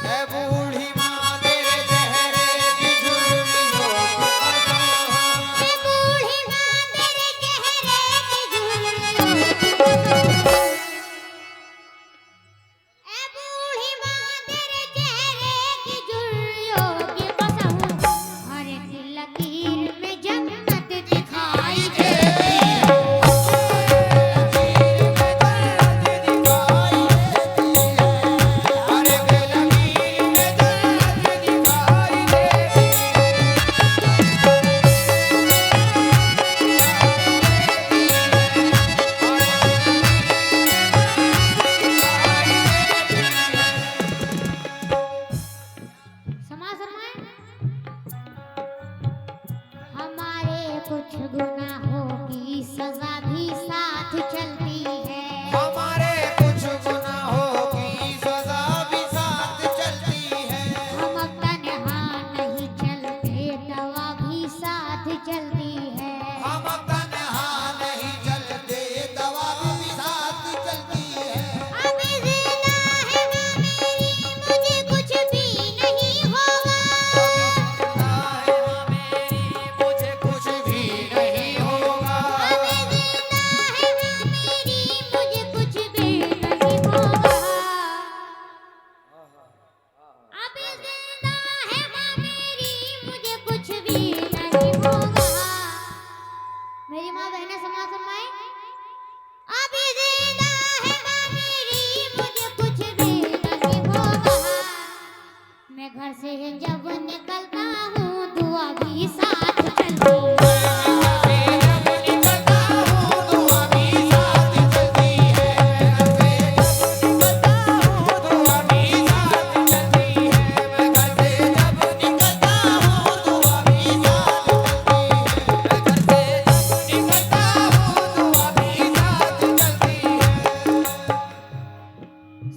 ए बूढ़ी माँ तेरे चेहरे की झुर्रियों की कसम। ए बूढ़ी माँ तेरे चेहरे की झुर्रियों की कसम। ए बूढ़ी माँ तेरे चेहरे की झुर्रियों की कसम। हर एक लकीर में जन्नत दिखाई देती है। समाज फरमाएं, हमारे कुछ गुनाहों की सजा भी साथ चलती है। हमारे कुछ गुनाहों की सजा भी साथ चलती है। हम अब तन्हा नहीं चलते, दवा भी साथ चलती है। हम तन्हा नहीं चलते, दवा भी साथ चलती है। अब जिंदा है ना मेरी, मुझे कुछ भी नहीं होगा। मुझे कुछ भी नहीं होगा। अब जिंदा है ना मेरी, मुझे कुछ भी नहीं होगा। अब जिंदा है माँ मेरी, मुझे कुछ भी नहीं होगा। मेरी माँ बहनें समाज फरमाएं, अब जिंदा है माँ मेरी, मुझे कुछ भी नहीं होगा। मैं घर से जब निकलता हूँ, दुआ भी साथ चलती है।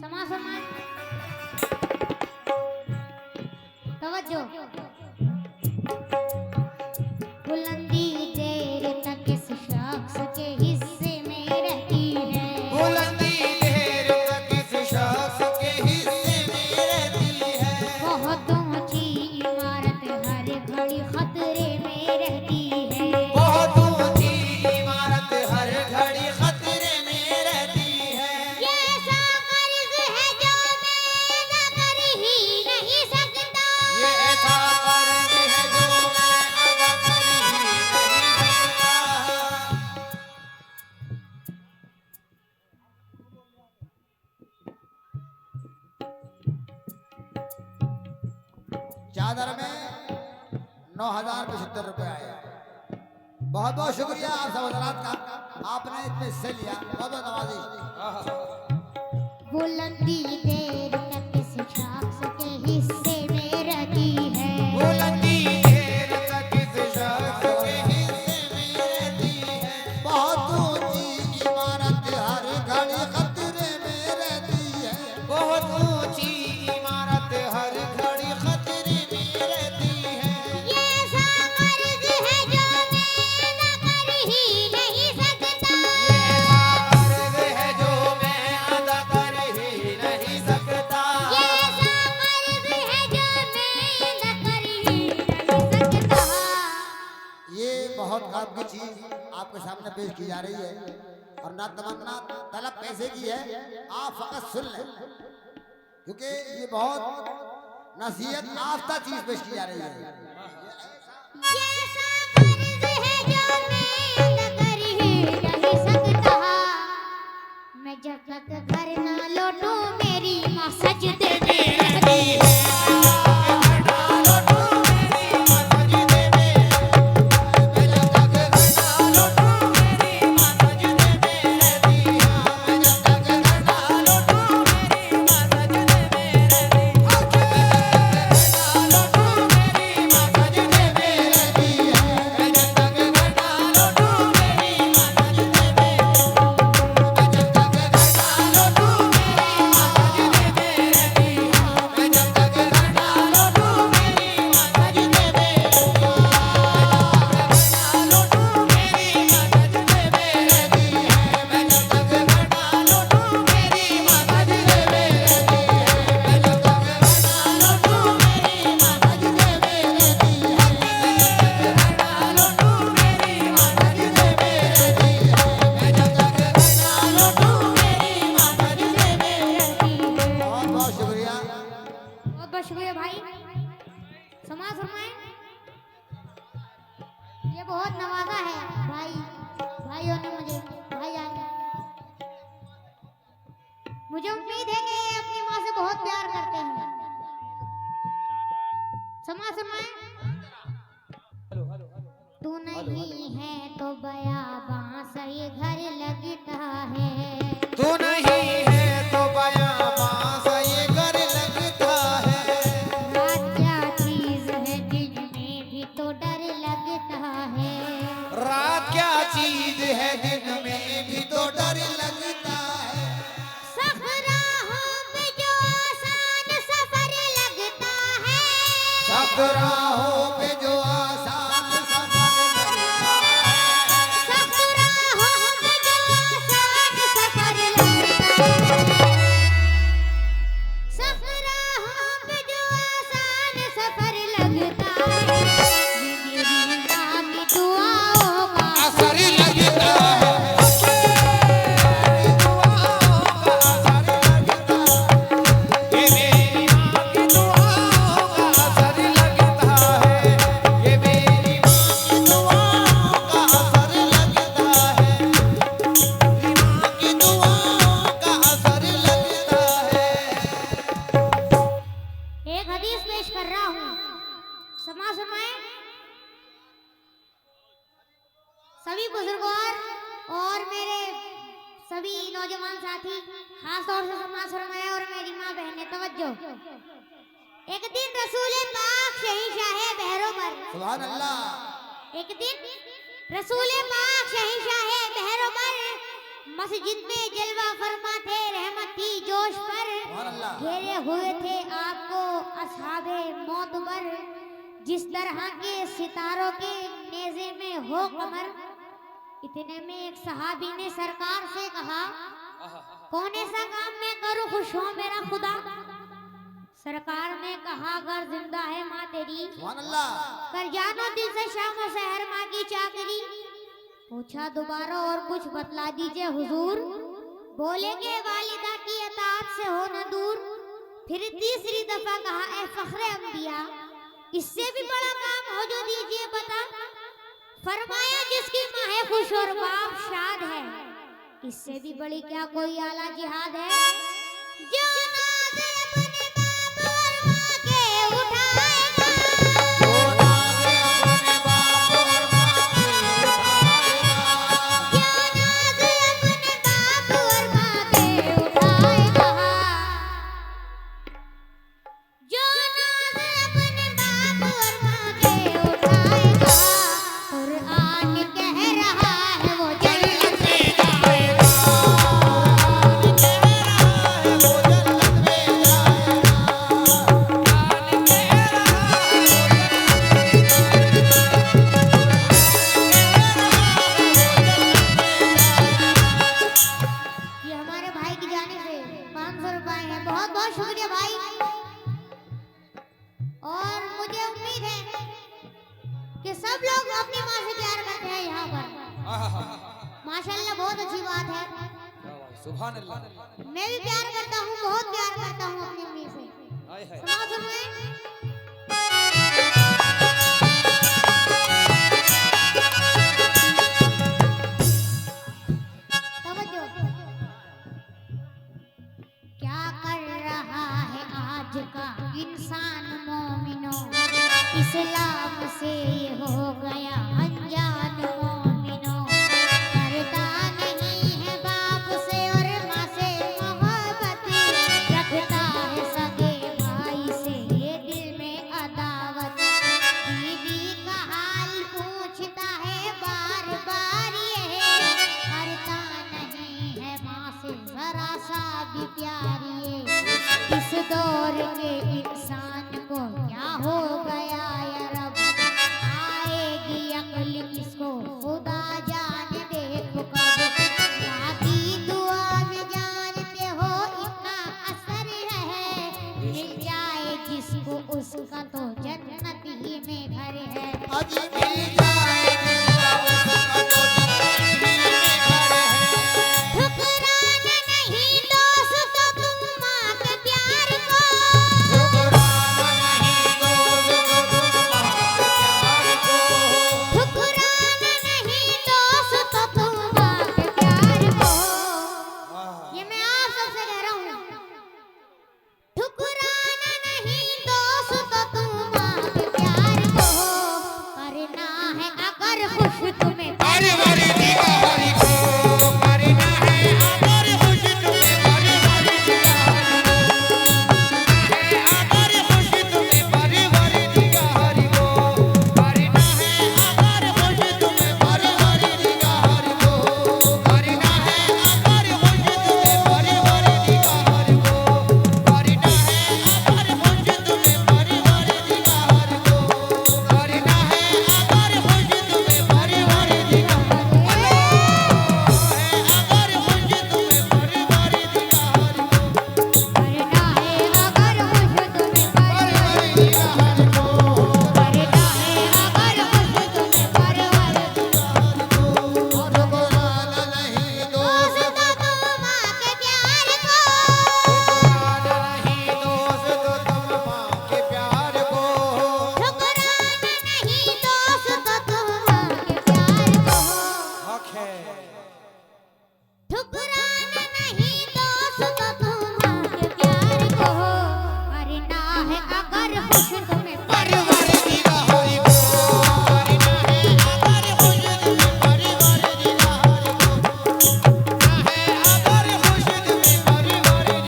समाज फरमाएं, तवज्जो। बुलंदी देर तक इस शख्स के हिस्से में रहती है। बुलंदी देर तक इस शख्स के हिस्से में रहती है। बहुत ऊंची इमारत हर घड़ी खतरे में रहती है। बहुत ऊंची इमारत हर घड़ी खतरे में रहती है। ये ऐसा कर्ज है जो मैं अदा कर ही नहीं सकता। ये ऐसा कर्ज है जो मैं अदा कर ही नहीं सकता। चादर में 9,075 रुपए आए। बहुत बहुत शुक्रिया आप सब हजरात का, आपने इसमें हिस्से लिया। बहुत बहुत नवाजी। बुलंदी देर तक इस शख्स के हिस्से में रहती है। बुलंदी देर तक इस शख्स के हिस्से में रहती है। बहुत ऊंची इमारत हर घड़ी खतरे में रहती है। बहुत ऊंची इमारत हर घड़ी खतरे में रहती है। ये ऐसा कर्ज है जो मैं अदा कर ही नहीं सकता। ये ऐसा कर्ज है जो मैं अदा कर ही नहीं सकता। ये ऐसा कर्ज है जो मैं अदा कर ही नहीं सकता। ये बहुत काम की चीज आपके सामने पेश की जा रही है और ना तमन्ना तलब पैसे की है। आप फकत सुन लें, क्योंकि ये बहुत नसीहत आफ्ता चीज पेश की जा रही है। ये ऐसा कर्ज है जो मैं अदा कर ही नहीं सकता। मैं जब तक घर ना लौटूं, मेरी माँ सजदे में रहती है। बहुत शुक्रिया भाई। समाज फरमाए। ये बहुत नवाजा है भाइयों ने मुझे, भाईजान ने। मुझे उम्मीद है कि ये अपनी माँ से बहुत प्यार करते हैं। समाज फरमाए। तू नहीं है तो बयाबां सही घर लगता है, तू नहीं है तो बयाबां सा ये घर लगता है। रात क्या चीज है दिन में भी तो डर लगता है, रात क्या चीज है दिन में भी तो डर लगता है। सख्त राहों पे जो आसान सफर लगता है, सख्त राहों पे जो आसान सफर लगता है। सख्त राहों पे जो आसान सफर लगता है, सख्त राहों पे जो आसान सफर लगता है, ये मेरी माँ की दुआओं का असर लगता है। दुआओं का असर लगता है। ये मेरी माँ की दुआओं का असर लगता है। ये मेरी माँ की दुआओं का असर लगता है। माँ की दुआओं का असर लगता है। एक हदीस पेश कर रहा हूँ। समाज फरमाए। सभी बुजुर्गवार और मेरे सभी नौजवान साथी, खास तौर से समाज फरमाए और मेरी माँ बहनें, तवज्जो। एक दिन रसूल पाक शहंशाह बहरों पर, सुभान अल्लाह। एक दिन रसूल पाक शहंशाह बहरों पर मस्जिद में जलवा फरमा थे, रहमत थी जोश पर, सुभान अल्लाह। घेरे हुए थे आपको असहाबे मोतबर, जिस तरह के सितारों के नेज़े में हो कमर। इतने में एक सहाबी ने सरकार से कहा, कौन ऐसा काम मैं करूं खुश हो मेरा खुदा। सरकार ने कहा, अगर जिंदा है माँ तेरी, सुभान अल्लाह। कर जानो दिल से शाम और सहर माँ की चाकरी। पूछा दोबारा और कुछ बतला दीजिए हुजूर, बोले के वालिदा की अताअत से हो न दूर। फिर तीसरी दफा कहा, ए फख्रे अंबिया, इससे भी बड़ा काम हो जो दीजिए बता। फरमाया, जिसकी माँ है खुश और बाप शाद है, इससे भी बड़ी क्या कोई आला जिहाद है। जो नाज़ अपने बाप और माँ के उठाएगा, जो नाज़ अपने बाप और माँ के उठाएगा। जो नाज़ अपने बाप और माँ के उठाएगा, जो नाज़ अपने बाप और माँ के उठाएगा। कुरान कह रहा है वो जन्नत में जाएगा। वो जन्नत में ये हमारे भाई की जाने से 500 रुपए हैं। बहुत बहुत शुक्रिया भाई। और मुझे उम्मीद है कि सब लोग अपनी माँ से प्यार करते हैं यहाँ पर। माशाल्लाह बहुत अच्छी बात है। सुभान अल्लाह। मैं भी प्यार करता हूँ, बहुत प्यार करता हूँ अपनी अम्मी से। सुना सुनाए। तवज्जो। क्या कर रहा है आज का इंसान मोमिनो, इस्लाम से ये हो गया अनजान मोमिनो। करता नहीं है बाप से और माँ से मोहब्बत, रखता है सगे भाई से ये दिल में अदावत। बीवी का हाल पूछता है बार बार ये, करता नहीं है माँ से जरा सा भी प्यार ये। इस दौर के इंसान को क्या हो गया या रब, आएगी अक्ल किसको खुदा जाने देखो कब। बाकी दुआ में जानते हो इतना असर है, मिल जाए जिसको उसका तो जन्नत ही में घर है। अजी मिल